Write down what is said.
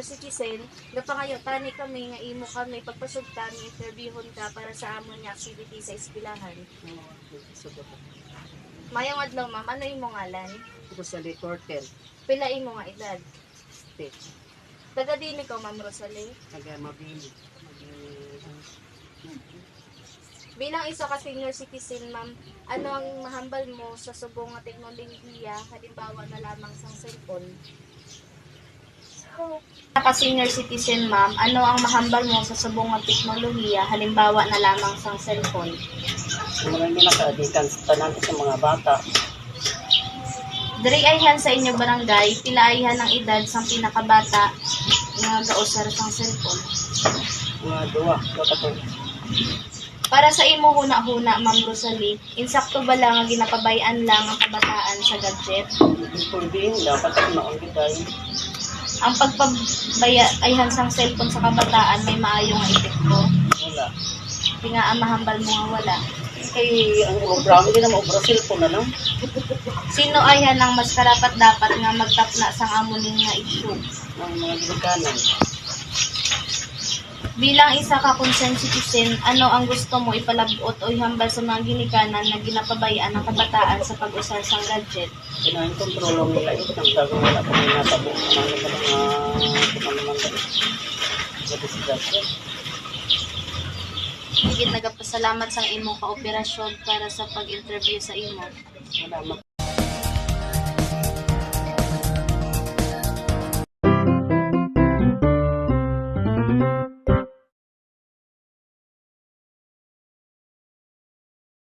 citizen, gapangayo tani kami nga imo kami pagpasugtan nga interviewon ka para sa amon nga activity sa eskwelahan. Mayong adlaw ma'am, ano imo ngalan? Rosalie Cortel, Pila imo nga edad? stage, Taga dili ko ma'am Rosalie. taga-mabili. Bilang isa ka senior citizen ma'am, ano ang mahambal mo sa subong nga teknolohiya halimbawa na lamang sa cellphone? Ka senior citizen ma'am, ano ang mahambal mo sa subong nga teknolohiya halimbawa na lamang sa cellphone? Marami na kaadikan sa tanan sa mga bata. Diri ayhan sa inyo barangay, pila ayhan ang edad sang pinakabata nga gausar sang cellphone? Mga duwa, kapatid. Para sa imo huna-huna, Ma'am Rosalie, insakto ba lang nga ginapabayan lang ang kabataan sa gadget? Hindi, dapat at maunggitay. Ang pagpabaya ayhan sang cellphone sa kabataan may maayo nga epekto. Wala. Di nga ang mahambal mo nga wala. Kay ang obra, hindi na maobra cellphone na lang. Sino ayhan ang mas karapat-dapat nga magtapna sang amuning nga issue? Ang mga ginikanan. Bilang isa ka concerned citizen, ano ang gusto mo ipalabot o ihambal sa mga ginikanan na ginapabayaan ng kabataan sa pag-usar sang gadget? Kinahin kontrolong nila ito. Ang gagawin wala pa may natabo. Ano ka mga kumanuman ka ito. Gati si Gaston. Higit nagapasalamat sa imong kooperasyon para sa pag-interview sa imo. Wala